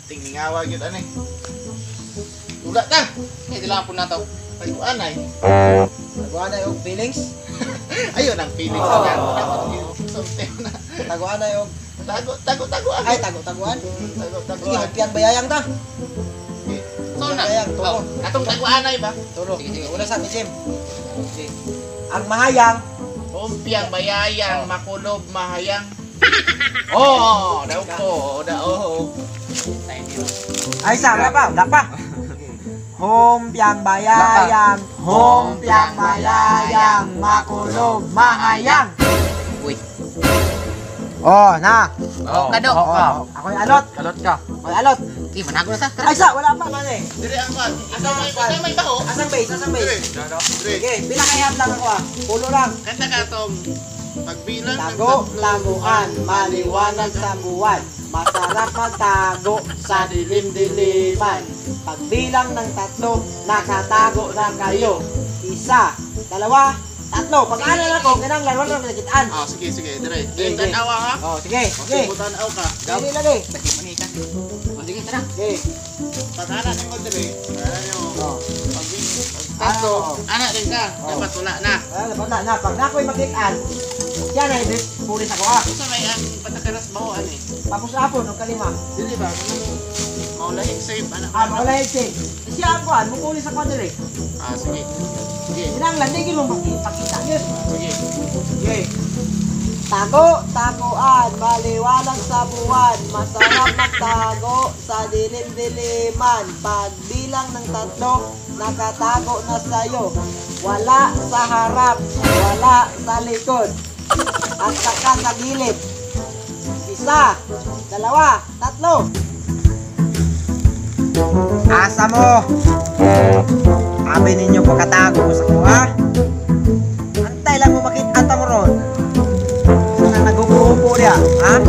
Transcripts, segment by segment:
Ting ningawa gyud ani. Tula ta. Eh, dilang po na to. Payuan ay. Taguan na yung feelings. Ayun ang feeling ko yan. Something na. Taguan na yung... Tago. Ay, taguan. Tago. Sige, magpiyan bayayang ta. So na. Bayayang, tumo. Atong taguan ay ba? Turo. Sige. Una sa Jim. Okay. Ang mahayang. Umpiang bayayang makulob mahayang. Oh, daw ko. Ay, sama pa. Wala pa. Hompiang bayayang. Hompiang bayayang. Makulob mahayang. Uy. Oh, na. Oh, kado. Ako'y alot. Kalot ka. Ako'y alot. Di, manago na ta. Ay, sa. Wala pa man eh. Dire ang kwan. Asa may baho? Asang base, asang base. Dire. Sige, pinakayap lang ako ah. Pulo lang. Kanta ka tong pagbilang ng Taguan, maliwanag sa buwan. Masarap magtago sa dilim-diliman. Pagbilang ng 3, nakatago na kayo. 1, 2, 3. Pag-aral ako, ganang laruan lang nakitaan. Ah, sige, dire. Sige. Tanawa ha. Oh, sige. Tanaw ka. Sige lagi. Lagi manikan. O, sige, tara. Sige. Pagana nimo dire. Ano? Oh. Tato. Anak din ka. Dapat wala na. Wala na. Pag nako'y makitaan, siya na hindi. Pulis ako ah. Sa may ang patakaras baho ani. Tapos apon, ng kalima. Dili ba? Maulahing save anak. Wala yung sige. Siya ako ah, mukulis ako dire. Ah, sige. Sige. Sinanglan, hindi mo makipakita yun. Sige. Okay. Taguan, maliwanag sa buwan, masarap magtago sa dilim-diliman. Pagbilang ng 3, nakatago na sa'yo. Wala sa harap, wala sa likod, at saka sa gilid. 1, 2, 3. Asa mo? Sabi ninyo pagkatago mo sa kuha. Antay lang mo makita mo ron. Saan nag-uupo niya, ha?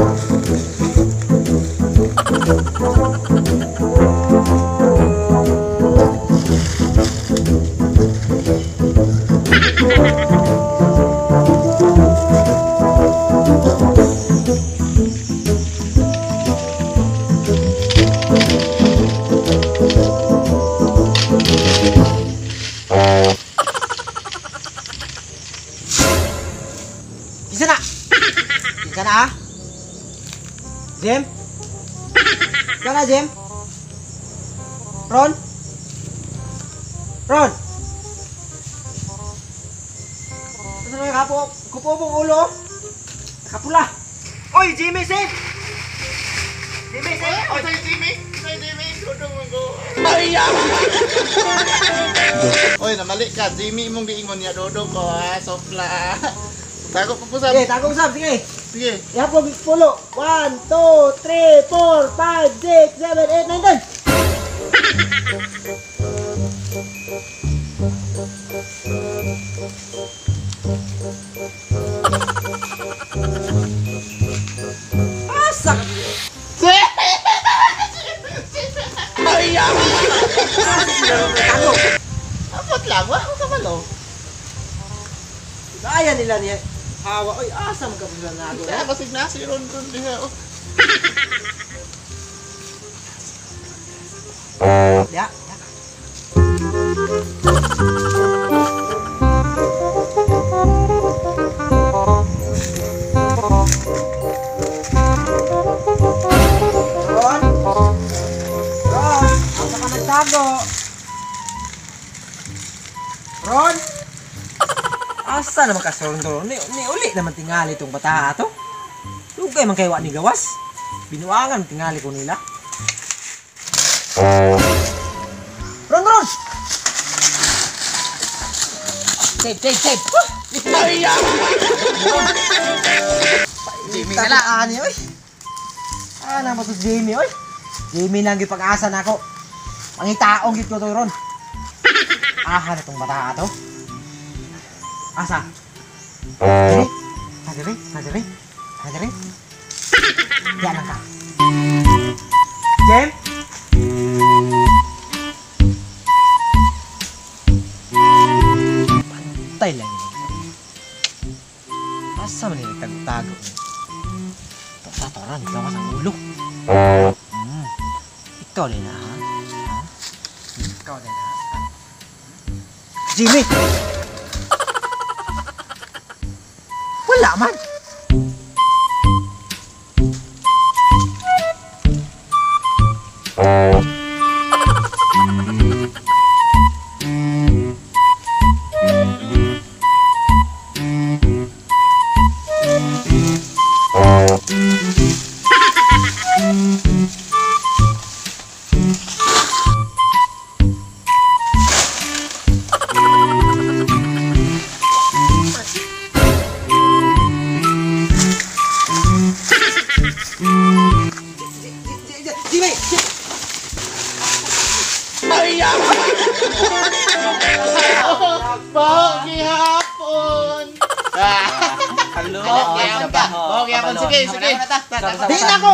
Isa na ah? Jim? Isa na Jim? Ron? Ron? Ito na yung kupo mong ulo? Nakapula. Oy, Jimmy, safe! Jimmy, safe! Oh, say Jimmy. Dudong mo go. Oy, namali ka. Jimmy mong giingon niya dudong ko ha. Sopla. Tago pa po sa. Sige, tago usap, sige. Sige. Ihapon, pulo. 1, 2, 3, 4, 5, 6, 7, 8, 9, 10. Asak! Tago! Apot lang. Wala ka malo. Kaya nila niya. Hawa. Oy, asam ka pa na ako. Kaya basig na si Ron diha. Oh. Ya. Ron. Asa ka nagtago? Ron. Asa naman ka Ron? Ni uli naman tingali itong bata ato. Lugay man kayo ni gawas. Binuangan tingali ko nila. Ron! Save! Jimmy na lang. Ani, oy. Ano mo to Jamie, oy? Jamie lang yung pag-asa na ako. Pangitaong git ko to, Ron. Aha na tong bata ato. Asa? Hadiri. Yan lang ka. Jem? Pantay lang yun. Asa man yung tago-tago? Tara, gawas ang ulo. Ikaw din na, ha? Ikaw din na, ha? Jimmy! Wala man! Jimmy! Pogi hapon! Pogi hapon. Sige, sige. Di na ko!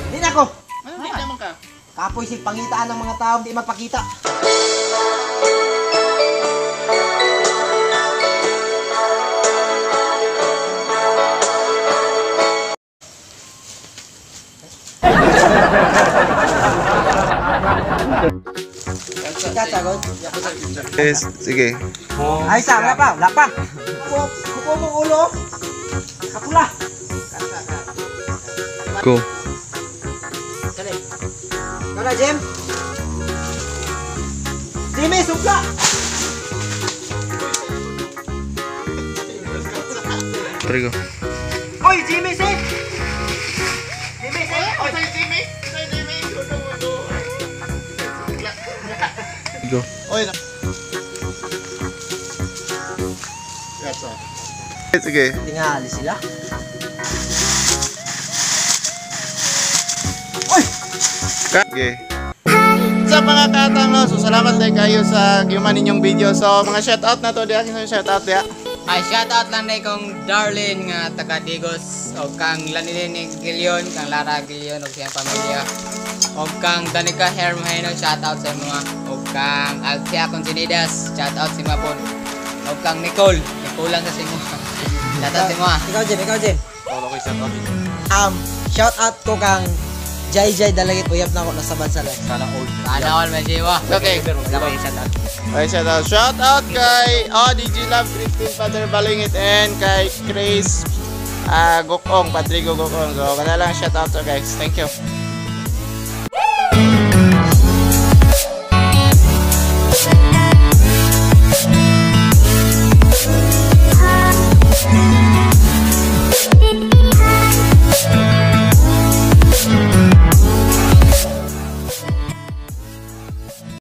Di na ko! Ano di naman ka? Kapoy si pangitaan ng mga tao, di magpakita. Yes, sige. Ay, sa, wala pa, wala pa. Kupo mong ulo. Kapula. Go. Wala, Jem. Jimmy, supla. Trigo. Oy, Jimmy, sit. Jimmy, sit. Oh, say Jimmy. Say Jimmy. Go. Oy, na. That's all. Sige. Tingali sila. Sige. Sa mga katang no, so salamat dahil kayo sa giman ninyong video. So mga shoutout na to, di akin sa shoutout ya. Ay, shoutout lang na kong Darlene nga taga Digos o kang Lanilin Gilion, kang Lara Gilion o siyang pamilya. O kang Danica Hermano, shoutout sa mga. O kang Alcia Consinidas, shoutout sa mga po. O kang Nicole lang sa simo. Shoutout sa mga. Ikaw, Jem, ikaw, Jem. Paulo ko shoutout. Shout out ko kang Jai Dalagit, uyab na ako nasa bansa lang. Sana all may jiwa. Okay. Okay, shout out kay DG Love, Christine Father Balingit, and kay Chris Gokong, Patrigo Gokong. So, kana lang shout out to guys. Thank you.